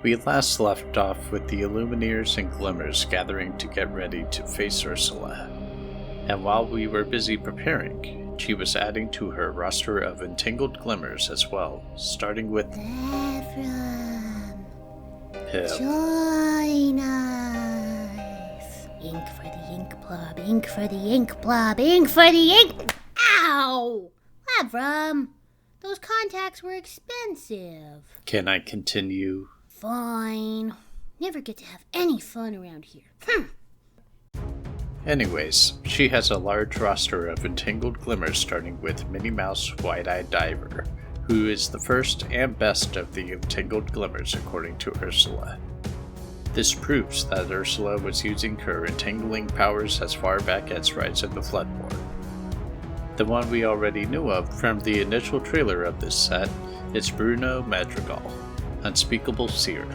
We last left off with the Illumineers and Glimmers gathering to get ready to face Ursula. And while we were busy preparing, she was adding to her roster of Entangled Glimmers as well, starting with Ephraim, Pip. join us. Ink for the ink blob, ink for the ink blob, ink for the ink... Ow! Ephraim, those contacts were expensive. Can I continue? Fine. Never get to have any fun around here. Anyways, she has a large roster of Entangled Glimmers starting with Minnie Mouse Wide-Eyed Diver, who is the first and best of the Entangled Glimmers according to Ursula. This proves that Ursula was using her entangling powers as far back as Rise of the Floodborn. The one we already knew of from the initial trailer of this set is Bruno Madrigal, Unspeakable Seer.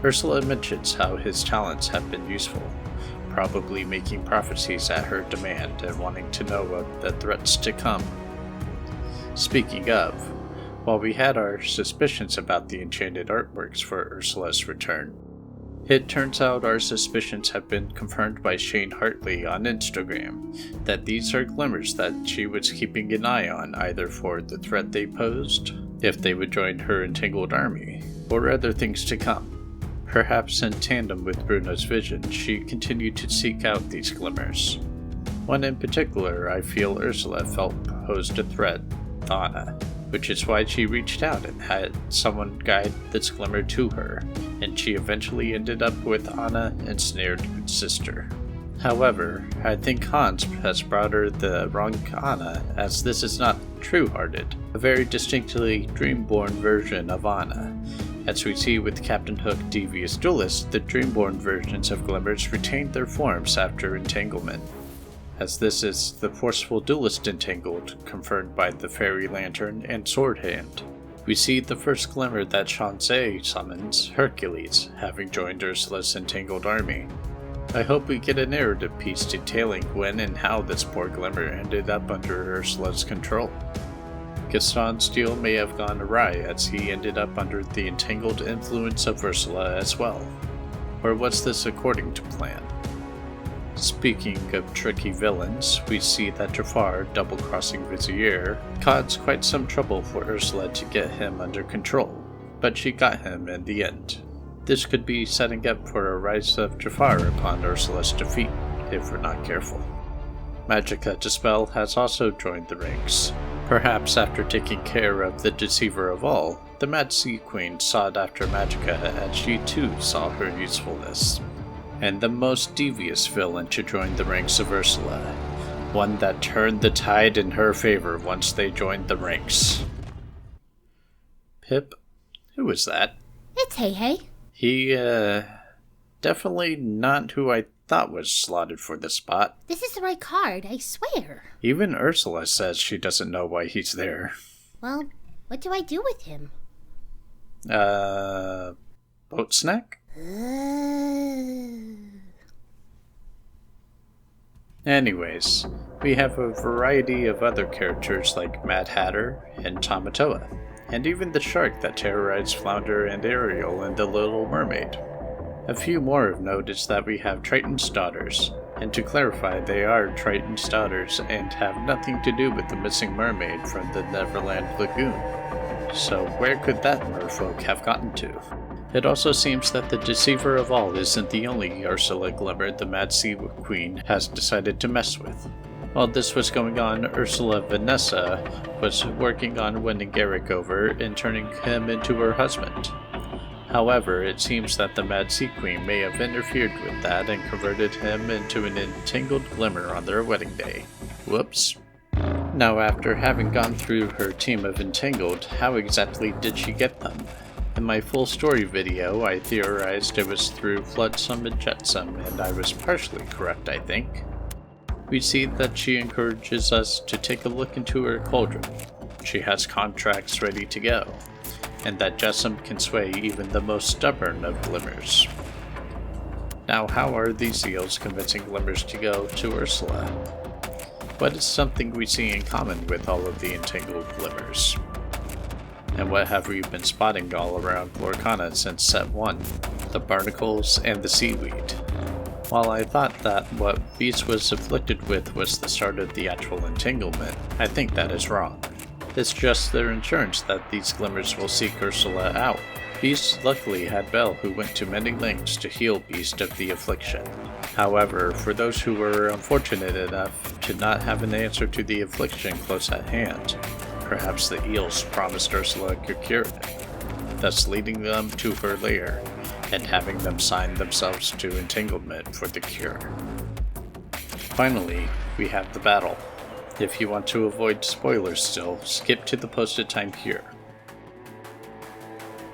Ursula mentions how his talents have been useful, probably making prophecies at her demand and wanting to know of the threats to come. Speaking of, while we had our suspicions about the enchanted artworks for Ursula's return, it turns out our suspicions have been confirmed by Shane Hartley on Instagram that these are glimmers that she was keeping an eye on either for the threat they posed, if they would join her entangled army, or other things to come. Perhaps in tandem with Bruno's vision, she continued to seek out these glimmers. One in particular I feel Ursula felt posed a threat, Anna, which is why she reached out and had someone guide this glimmer to her, and she eventually ended up with Anna ensnared sister. However, I think Hans has brought her the wrong Anna, as this is not True-Hearted, a very distinctly Dreamborn version of Anna. As we see with Captain Hook Devious Duelist, the Dreamborn versions of Glimmers retained their forms after entanglement, as this is the forceful duelist entangled, confirmed by the Fairy Lantern and Sword Hand. We see the first glimmer that Shanzai summons, Hercules, having joined Ursula's entangled army. I hope we get a narrative piece detailing when and how this poor glimmer ended up under Ursula's control. Gaston's deal may have gone awry as he ended up under the entangled influence of Ursula as well. Or was this according to plan? Speaking of tricky villains, we see that Jafar, double-crossing Vizier, caused quite some trouble for Ursula to get him under control, but she got him in the end. This could be setting up for a rise of Jafar upon Ursula's defeat, if we're not careful. Magica Dispel has also joined the ranks. Perhaps after taking care of the Deceiver of All, the Mad Sea Queen sought after Magica as she too saw her usefulness. And the most devious villain to join the ranks of Ursula, one that turned the tide in her favor once they joined the ranks. Pip? Who was that? It's Hey. He, definitely not who I thought was slotted for the spot. This is the right card, I swear. Even Ursula says she doesn't know why he's there. Well, what do I do with him? Boat snack? Anyways, we have a variety of other characters like Mad Hatter and Tamatoa, and even the shark that terrorized Flounder and Ariel in The Little Mermaid. A few more of note is that we have Triton's daughters, and to clarify, they are Triton's daughters and have nothing to do with the missing mermaid from the Neverland Lagoon. So where could that merfolk have gotten to? It also seems that the Deceiver of All isn't the only Ursula Glimmer the Mad Sea Queen has decided to mess with. While this was going on, Ursula Vanessa was working on winning Garrick over and turning him into her husband. However, it seems that the Mad Sea Queen may have interfered with that and converted him into an entangled glimmer on their wedding day. Whoops. Now, after having gone through her team of entangled, how exactly did she get them? In my full story video, I theorized it was through Floodsome and Jetsome, and I was partially correct, I think. We see that she encourages us to take a look into her cauldron. She has contracts ready to go, and that Jetsome can sway even the most stubborn of glimmers. Now, how are these eels convincing glimmers to go to Ursula? What is something we see in common with all of the entangled glimmers? And what have we been spotting all around Lorcana since Set 1? The barnacles and the seaweed. While I thought that what Beast was afflicted with was the start of the actual entanglement, I think that is wrong. It's just their insurance that these Glimmers will seek Ursula out. Beast luckily had Belle, who went to many lengths to heal Beast of the affliction. However, for those who were unfortunate enough to not have an answer to the affliction close at hand, perhaps the eels promised Ursula could cure it, thus leading them to her lair and having them sign themselves to entanglement for the cure. Finally, we have the battle. If you want to avoid spoilers still, skip to the posted time here.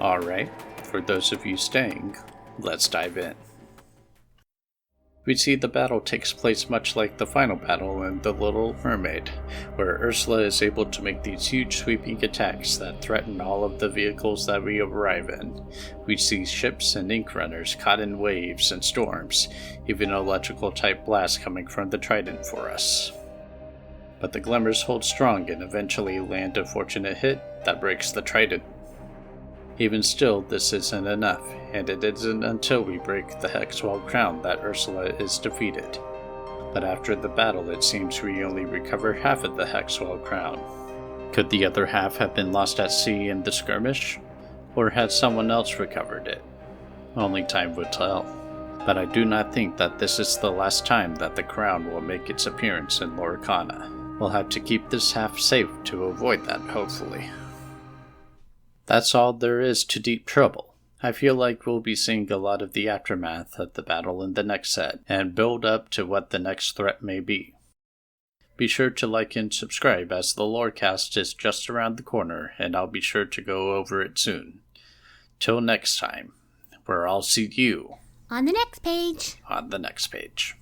Alright, for those of you staying, let's dive in. We see the battle takes place much like the final battle in The Little Mermaid, where Ursula is able to make these huge sweeping attacks that threaten all of the vehicles that we arrive in. We see ships and ink runners caught in waves and storms, even electrical type blasts coming from the Trident for us. But the Glimmers hold strong and eventually land a fortunate hit that breaks the Trident. Even still, this isn't enough, and it isn't until we break the Hexwell crown that Ursula is defeated. But after the battle, it seems we only recover half of the Hexwell crown. Could the other half have been lost at sea in the skirmish? Or had someone else recovered it? Only time would tell. But I do not think that this is the last time that the crown will make its appearance in Lorcana. We'll have to keep this half safe to avoid that, hopefully. That's all there is to Deep Trouble. I feel like we'll be seeing a lot of the aftermath of the battle in the next set, and build up to what the next threat may be. Be sure to like and subscribe, as the Lorecast is just around the corner, and I'll be sure to go over it soon. Till next time, where I'll see you on the next page. On the next page.